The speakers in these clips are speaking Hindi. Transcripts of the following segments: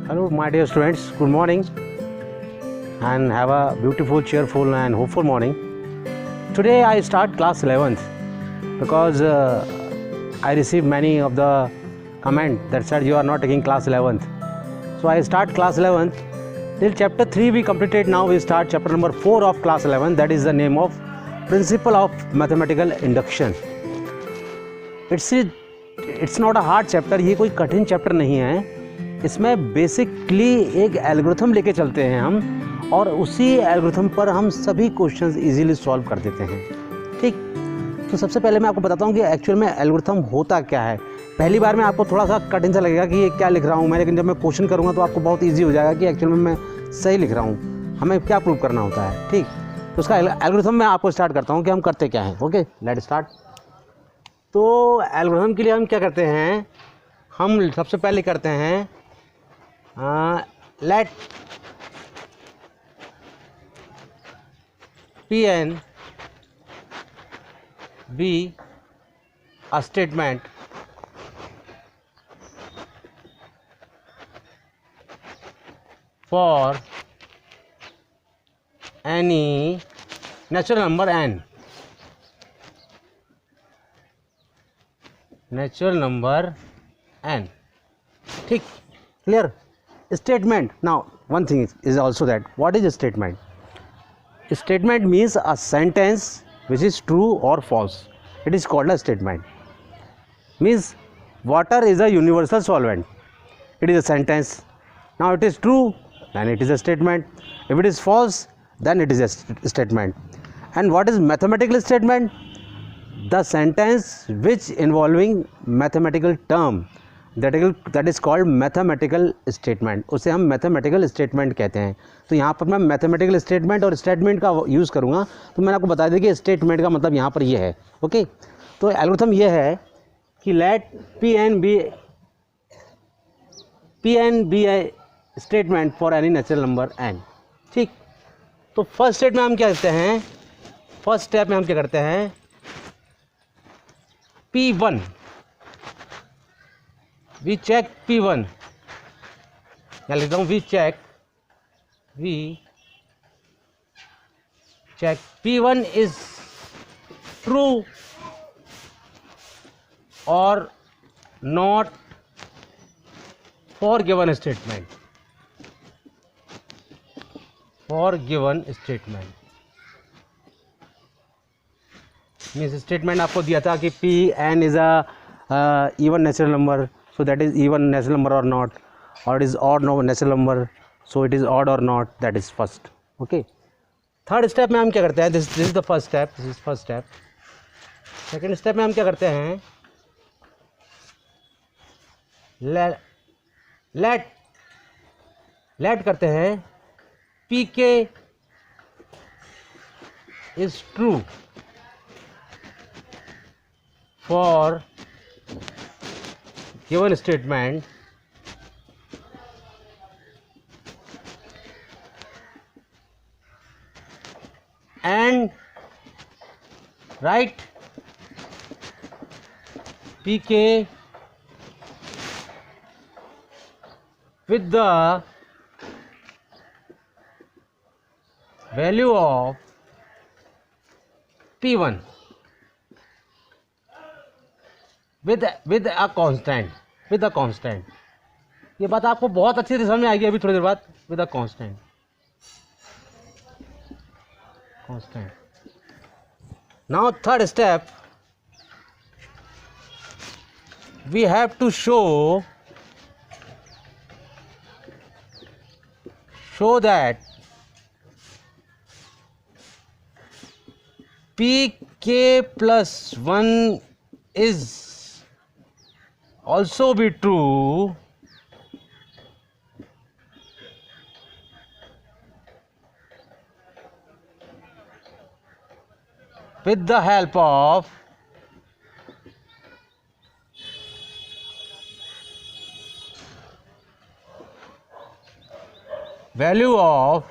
Hello, my dear students. Good morning, and have a beautiful, cheerful, and hopeful morning. Today, I start class 11th because I received many of the comment that said you are not taking class 11th. So I start class 11th. Till chapter 3 we completed. Now we start chapter number 4 of class 11. That is the name of Principle of Mathematical Induction. It's not a hard chapter. ये कोई कठिन चैप्टर नहीं है. इसमें बेसिकली एक एल्गोरिथम लेके चलते हैं हम, और उसी एल्गोरिथम पर हम सभी क्वेश्चंस इजीली सॉल्व कर देते हैं. ठीक, तो सबसे पहले मैं आपको बताता हूँ कि एक्चुअल में एल्गोरिथम होता क्या है. पहली बार में आपको थोड़ा सा कठिन सा लगेगा कि ये क्या लिख रहा हूँ मैं, लेकिन जब मैं क्वेश्चन करूँगा तो आपको बहुत ईजी हो जाएगा कि एक्चुअल में मैं सही लिख रहा हूँ, हमें क्या प्रूव करना होता है. ठीक, तो उसका एल्गोरिथम मैं आपको स्टार्ट करता हूँ कि हम करते क्या हैं. Okay, let start. तो एल्गोरिथम के लिए हम क्या करते हैं, हम सबसे पहले करते हैं let Pn be a statement for any natural number n. Natural number n. ठीक, clear. Statement. Now one thing is also that what is a statement? A statement means a sentence which is true or false. It is called a statement. Means water is a universal solvent. It is a sentence. Now it is true, then it is a statement. If it is false, then it is a statement. And what is mathematical statement? The sentence which involving mathematical term, that is called mathematical statement. उसे हम मैथमेटिकल स्टेटमेंट कहते हैं. तो यहाँ पर मैं मैथमेटिकल स्टेटमेंट और स्टेटमेंट का यूज़ करूँगा. तो मैंने आपको बता दिया कि स्टेटमेंट का मतलब यहाँ पर ये है. ओके, तो एल्गोरिथम ये है कि let P n be a statement for any natural number n. ठीक, तो फर्स्ट स्टेप में हम क्या करते हैं, फर्स्ट स्टेप में हम क्या करते हैं, P1 we check P1. यहाँ लिखता हूँ we check P1 is true or not for given statement. For given statement means statement आपको दिया था कि Pn is a even natural number. So that is even natural number or not, or it is odd natural number, so it is odd or not. That is first. Okay, third step में हम क्या करते हैं, this is the first step, this is first step. Second step में हम क्या करते हैं, लेट करते हैं Pk is true for given statement and write Pk with the value of P1 with a constant. ये बात आपको बहुत अच्छी तरह समझ में आएगी अभी थोड़ी देर बाद. With a constant. Now third step, we have to show that Pk plus 1 is also be true with the help of value of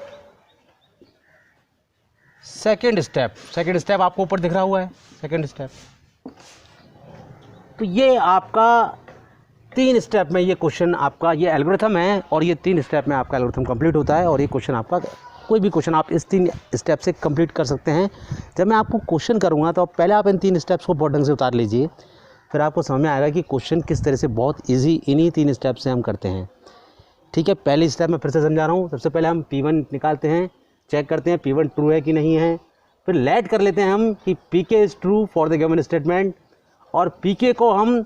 second step आपको ऊपर दिख रहा हुआ है. सेकेंड स्टेप, तो ये आपका 3 स्टेप में ये क्वेश्चन आपका, ये एल्गोरिथम है और ये 3 स्टेप में आपका एल्गोरिथम कंप्लीट होता है और ये क्वेश्चन आपका, कोई भी क्वेश्चन आप इस 3 स्टेप से कंप्लीट कर सकते हैं। जब मैं आपको क्वेश्चन करूँगा तो पहले आप इन 3 स्टेप्स को बहुत ढंग से उतार लीजिए, फिर आपको समझ में आएगा कि क्वेश्चन किस तरह से बहुत ईजी इन्हीं 3 स्टेप से हम करते हैं। ठीक है, पहली स्टेप मैं फिर से समझा रहा हूँ। सबसे पहले हम P1 निकालते हैं, चेक करते हैं P1 ट्रू है कि नहीं है। फिर लेट कर लेते हैं हम कि PK is true for the given statement, और PK को हम,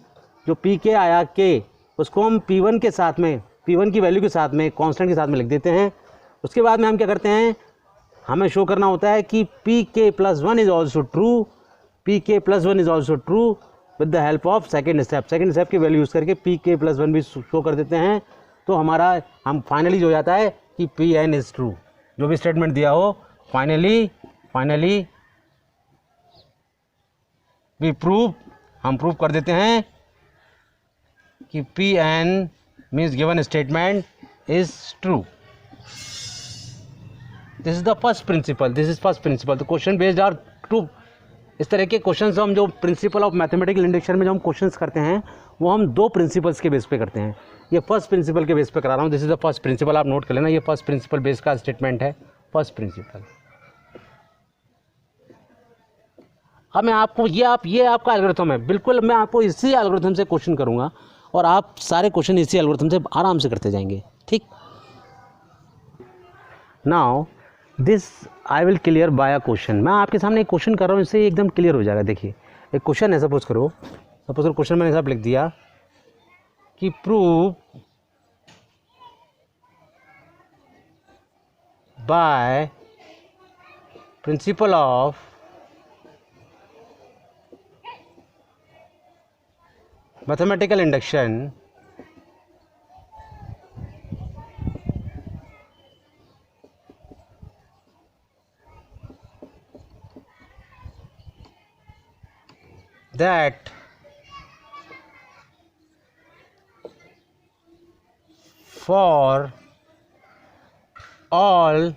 जो PK आया K, उसको हम P1 के साथ में, P1 की वैल्यू के साथ में, कांस्टेंट के साथ में लिख देते हैं। उसके बाद में हम क्या करते हैं, हमें शो करना होता है कि PK+1 is also true, PK+1 is also true with the help of second step. Second step की वैल्यू यूज़ करके PK+1 भी शो कर देते हैं। तो हमारा हम फाइनली जो हो जाता है कि Pn इज़ ट्रू, जो भी स्टेटमेंट दिया हो, फाइनली भी प्रूव, हम प्रूव कर देते हैं कि Pn means given statement is true. This is the first principle, तो क्वेश्चन बेस्ड आर ट्रू। इस तरह के क्वेश्चन हम, जो प्रिंसिपल ऑफ मैथमेटिकल इंडक्शन में जो हम क्वेश्चंस करते हैं, वो हम 2 प्रिंसिपल्स के बेस पे करते हैं। ये फर्स्ट प्रिंसिपल के बेस पे करा रहा हूँ। This is the first principle, आप नोट कर लेना, ये फर्स्ट प्रिंसिपल बेस का स्टेटमेंट है, फर्स्ट प्रिंसिपल। अब मैं आपको ये आपका एल्गोरिथम है, बिल्कुल मैं आपको इसी एल्गोरिथम से क्वेश्चन करूंगा और आप सारे क्वेश्चन इसी एल्गोरिथम से आराम से करते जाएंगे। ठीक, now this I will clear by a question. मैं आपके सामने एक क्वेश्चन कर रहा हूँ, इससे एकदम क्लियर हो जाएगा। देखिए, एक क्वेश्चन है, सपोज करो क्वेश्चन मैंने सब लिख दिया कि prove by principle of mathematical induction that for all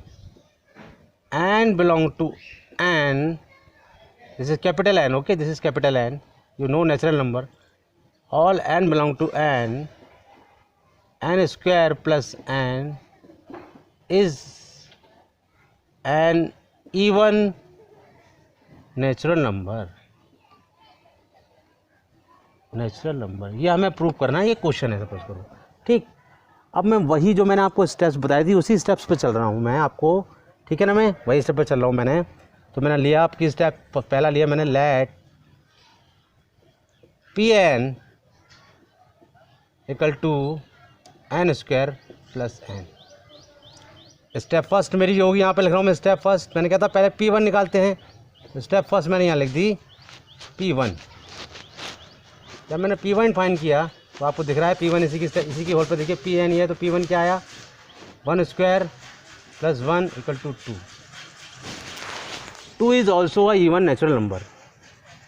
n belong to n, this is capital N, okay, this is capital N, you know natural number, all n belong to n, n square plus n is an even natural number, ये हमें प्रूव करना है। ये क्वेश्चन है, सपोज करो। ठीक, अब मैं वही जो मैंने आपको स्टेप्स बताई थी, उसी स्टेप्स पे चल रहा हूँ मैं आपको, ठीक है ना, मैं वही स्टेप पे चल रहा हूँ मैंने। तो मैंने लिया आपकी स्टेप, पहला लिया मैंने let Pn equal to n square plus n। Step first मेरी जो होगी, यहाँ पे लिख रहा हूँ मैं स्टेप फर्स्ट। मैंने कहा था पहले P1 निकालते हैं, तो स्टेप फर्स्ट मैंने यहाँ लिख दी P1। जब मैंने P1 फाइंड किया तो आपको दिख रहा है P1 इसी की होल पे देखिए Pn है, तो P1 क्या आया, 1 square plus 1 equal to 2। 2 is also a even natural number,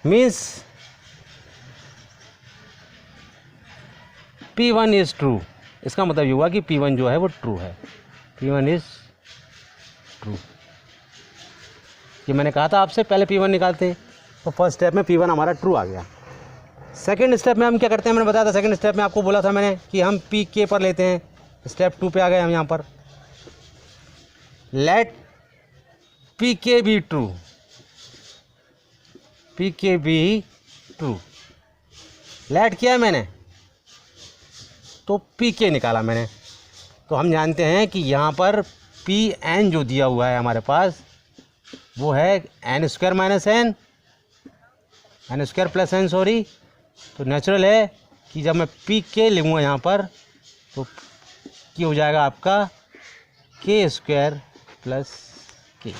means P1 is true. इसका मतलब ये हुआ कि P1 जो है वो ट्रू है, P1 इज ट्रू। ये मैंने कहा था आपसे पहले P1 निकालते हैं, तो फर्स्ट स्टेप में P1 हमारा ट्रू आ गया। सेकेंड स्टेप में हम क्या करते हैं, मैंने बताया था सेकेंड स्टेप में आपको बोला था मैंने कि हम PK पर लेते हैं। स्टेप 2 पे आ गए हम यहाँ पर, let PK be true, PK be true. Let किया मैंने तो PK निकाला मैंने। तो हम जानते हैं कि यहाँ पर Pn जो दिया हुआ है हमारे पास, वो है n square minus n, n square plus n, sorry. तो नेचुरल है कि जब मैं PK लूँगा यहाँ पर, तो क्या हो जाएगा आपका K स्क्वायर प्लस K।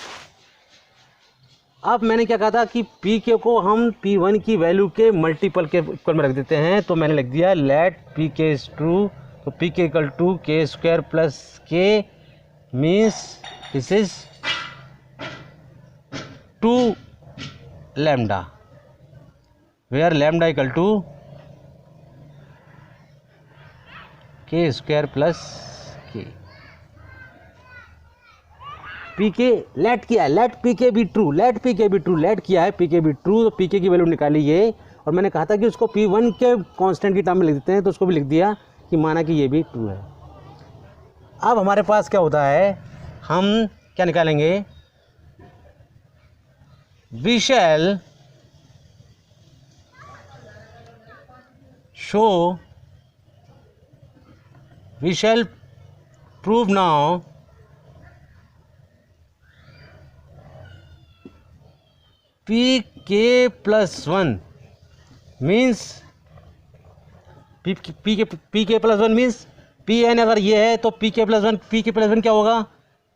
अब मैंने क्या कहा था कि PK को हम P1 की वैल्यू के मल्टीपल के इक्वल में रख देते हैं। तो मैंने लिख दिया लेट PK इज ट्रू, तो PK equal to K square plus K, means this is 2 lambda, where lambda equal to K square plus K। PK let किया है, let PK be true, let PK be true, let किया है PK बी ट्रू, तो PK की वैल्यू निकाली ये और मैंने कहा था कि उसको P1 के कांस्टेंट की टर्म में लिख देते हैं, तो उसको भी लिख दिया कि माना कि ये भी ट्रू है। अब हमारे पास क्या होता है, हम क्या निकालेंगे, we shall show, we shall prove now pk plus 1 means pk plus 1 means pn अगर ये है तो pk plus 1 क्या होगा,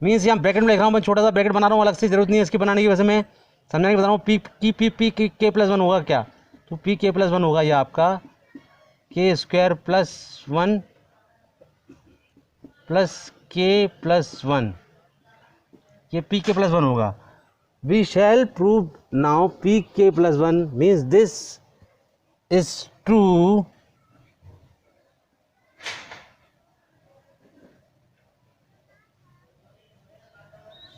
मीन्स यहाँ ब्रैकेट में लिख रहा हूँ, मैं छोटा सा ब्रैकेट बना रहा हूँ, अलग से जरूरत नहीं है इसकी बनाने की, वैसे मैं समझाने की बता रहा हूँ। pk plus 1 होगा क्या, तो pk plus 1 होगा ये आपका k square plus 1 plus k plus 1, ये pk plus 1 होगा। We shall prove now pk plus 1 means this is true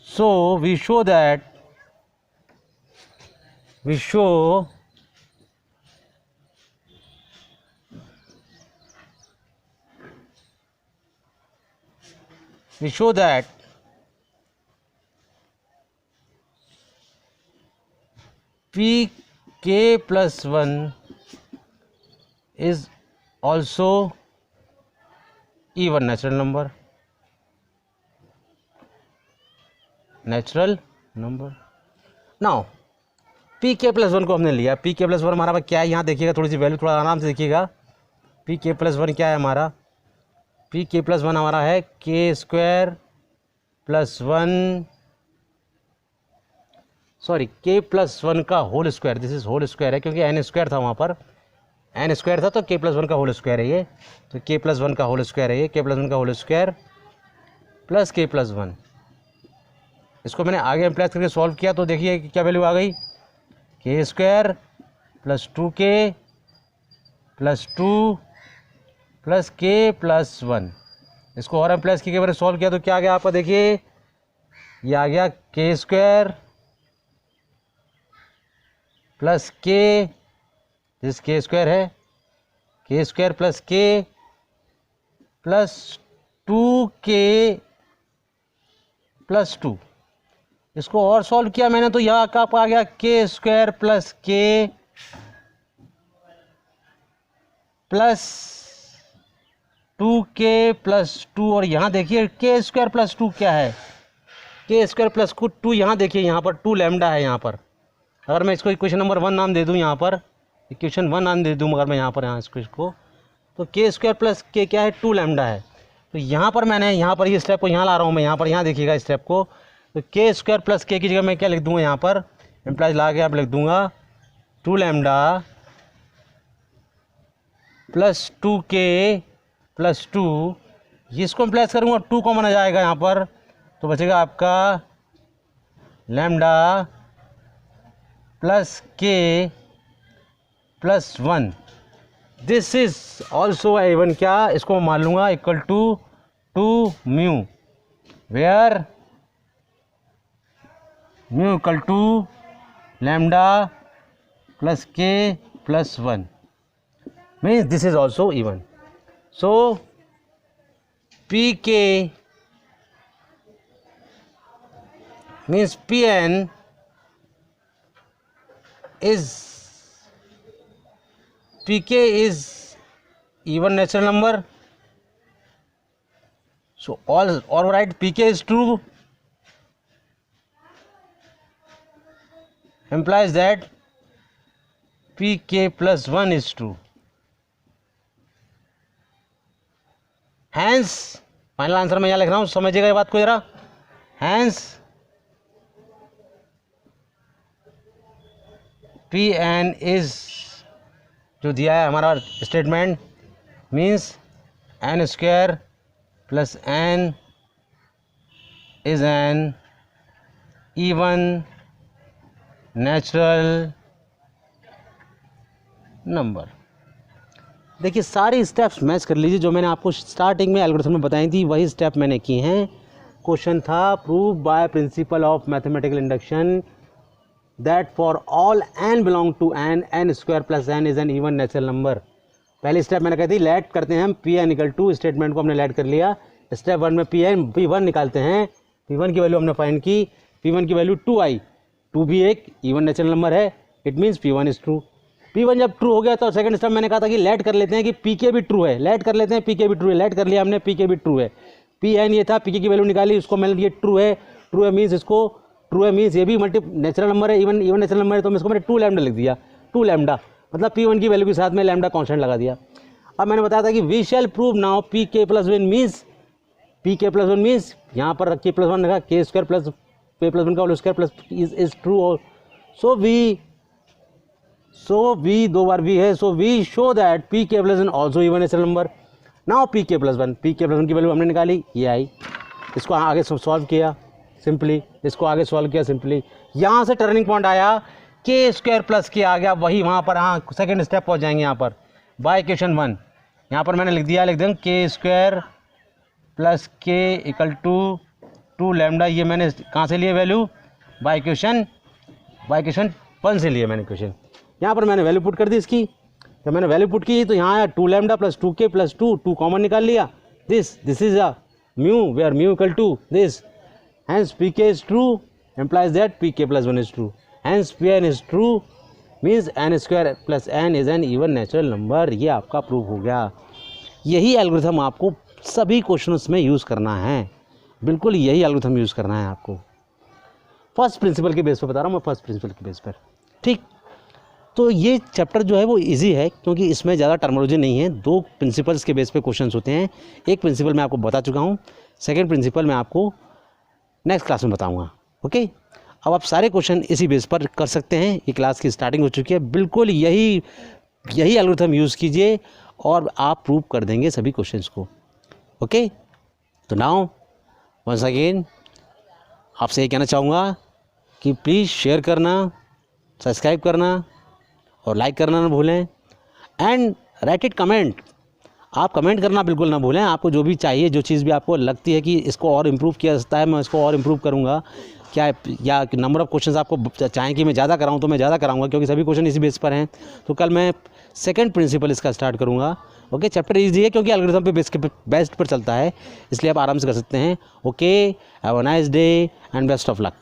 so we show that pk plus 1 is also even natural number, now pk plus 1 को हमने लिया, pk plus 1 हमारा क्या है, यहाँ देखिएगा थोड़ी सी वैल्यू, थोड़ा आराम से देखिएगा, pk plus 1 क्या है हमारा, pk plus 1 हमारा है k square plus 1 sorry k plus 1 का whole square, this is whole square है क्योंकि n स्क्वायर था, वहाँ पर n स्क्वायर था तो k प्लस 1 का होल स्क्वायर है ये, तो k प्लस 1 का होल स्क्वायर है ये, k प्लस 1 का whole square plus k plus 1। इसको मैंने आगे इम्प्लाइज करके सॉल्व किया तो देखिए क्या वैल्यू आ गई, k square plus 2k plus 2 plus k plus 1। इसको और इम्प्लाइज करके मैंने सॉल्व किया तो क्या आ गया आपका, देखिए ये आ गया k स्क्वायर प्लस k, जिस k स्क्वायर है, k square plus k plus 2k plus 2। इसको और सॉल्व किया मैंने तो यहाँ का आ गया k square plus k plus 2k plus 2, और यहाँ देखिए k स्क्वायर प्लस 2 क्या है, k स्क्वायर प्लस 2, यहाँ देखिए यहाँ पर 2 लैम्डा है। यहाँ पर अगर मैं इसको इक्वेशन नंबर 1 नाम दे दूँ, यहाँ पर इक्वेशन 1 नाम दे दूँ, मगर मैं यहाँ पर इसको तो k स्क्वायर प्लस k क्या है, 2 लैम्डा है। तो यहाँ पर मैंने यहाँ पर ये स्टेप को यहाँ ला रहा हूँ मैं, यहाँ पर यहाँ देखिएगा स्टेप को, तो k स्क्वायर प्लस k की जगह मैं क्या लिख दूँगा, यहाँ पर इम्प्लाइज ला के आप लिख दूँगा 2 लैम्डा प्लस 2k प्लस 2, इसको इम्प्लाइज करूँगा 2 कॉमन आ जाएगा यहाँ पर, तो बचेगा आपका lambda plus k plus 1। This is also even क्या, इसको मान लूँगा equal to 2 mu, where mu equal to lambda plus k plus 1 means this is also even. So pk means pn is pk is even natural number, so all right, pk is true implies that pk plus 1 is true, hence final answer मैं यहाँ लिख रहा हूँ, समझिएगा ये बात को जरा, hence Pn is जो दिया है हमारा statement means n square plus n is an even natural number. देखिए सारी स्टेप्स मैच कर लीजिए, जो मैंने आपको स्टार्टिंग में एल्गोरिथम में बताई थी वही स्टेप मैंने की हैं। क्वेश्चन था prove by principle of mathematical induction that for all n belong to n, n square plus n is an even natural number. पहली स्टेप मैंने कही थी लेट करते हैं हम Pn इक्वल टू, स्टेटमेंट को हमने लेट कर लिया। स्टेप 1 में P1 निकालते हैं, P1 की वैल्यू हमने फाइंड की, P1 की वैल्यू 2 आई, 2 भी एक इवन नेचुरल नंबर है, it means P1 is true. P1 जब ट्रू हो गया तो सेकंड स्टेप मैंने कहा था कि लेट कर लेते हैं कि Pk भी ट्रू है, लेट कर लेते हैं Pk भी ट्रू है, लेट कर लिया हमने, Pk भी ट्रू है। Pn ये था, Pk की वैल्यू निकाली, उसको मैंने ये ट्रू है मीन्स इसको ट्रू है मीन्स ये भी नेचुरल नंबर है, इवन नेचुरल नंबर है, तो इसको मैंने 2 लैम्डा लिख दिया, 2 लैम्डा मतलब P1 की वैल्यू के साथ में लैम्डा कॉन्स्टेंट लगा दिया। अब मैंने बताया था कि we shall prove now Pk plus 1 means, Pk plus 1 means यहाँ पर K प्लस 1 रखा, K square plus K plus 1 का whole square plus is true. और सो वी दो बार वी है, so we show that Pk plus 1 also even natural number. Now Pk plus 1 की वैल्यू हमने निकाली, ये आई, इसको आगे सॉल्व किया सिंपली, इसको आगे सॉल्व किया सिंपली, यहाँ से टर्निंग पॉइंट आया, K स्क्वायर प्लस K आ गया, वही वहाँ पर, हाँ सेकेंड स्टेप पहुँच जाएंगे यहाँ पर बाय इक्वेशन 1। यहाँ पर मैंने लिख दिया K square plus K equal to 2 lambda, ये मैंने कहाँ से लिए वैल्यू, बाय इक्वेशन 1 से लिए मैंने क्वेश्चन। यहाँ पर मैंने वैल्यू पुट कर दी इसकी, जब मैंने वैल्यू पुट की तो यहाँ आया 2 lambda plus 2K plus 2 common निकाल लिया, this is a mu where mu equal to this, hence Pk is true implies that Pk plus 1 is true, hence Pn is true means n square plus n is an even natural number। ये आपका प्रूव हो गया। यही एल्गोरिथम आपको सभी क्वेश्चंस में यूज़ करना है, बिल्कुल यही एल्गोरिथम यूज़ करना है आपको। फर्स्ट प्रिंसिपल के बेस पर बता रहा हूँ मैं, फर्स्ट प्रिंसिपल के बेस पर, ठीक। तो ये चैप्टर जो है वो इजी है क्योंकि इसमें ज़्यादा टर्मोलॉजी नहीं है, 2 प्रिंसिपल्स के बेस पे क्वेश्चंस होते हैं। एक प्रिंसिपल मैं आपको बता चुका हूँ, सेकेंड प्रिंसिपल मैं आपको नेक्स्ट क्लास में बताऊँगा, ओके। अब आप सारे क्वेश्चन इसी बेस पर कर सकते हैं, ये क्लास की स्टार्टिंग हो चुकी है, बिल्कुल यही एल्गोरिथम यूज़ कीजिए और आप प्रूव कर देंगे सभी क्वेश्चंस को, ओके। तो नाउ वंस अगेन आपसे ये कहना चाहूँगा कि प्लीज़ शेयर करना, सब्सक्राइब करना और लाइक करना ना भूलें, एंड राइट इट कमेंट, आप कमेंट करना बिल्कुल ना भूलें। आपको जो भी चाहिए, जो चीज़ भी आपको लगती है कि इसको और इम्प्रूव किया जा सकता है, मैं इसको और इम्प्रूव करूँगा क्या, या नंबर ऑफ़ क्वेश्चंस आपको चाहें कि मैं ज़्यादा कराऊँ तो मैं ज़्यादा कराऊँगा, क्योंकि सभी क्वेश्चन इसी बेस पर हैं। तो कल मैं सेकंड प्रिंसिपल इसका स्टार्ट करूँगा, ओके। चैप्टर ईजी है क्योंकि एल्गोरिथम पे बेस्ट पर चलता है, इसलिए आप आराम से कर सकते हैं, okay. Have a nice day and best of luck.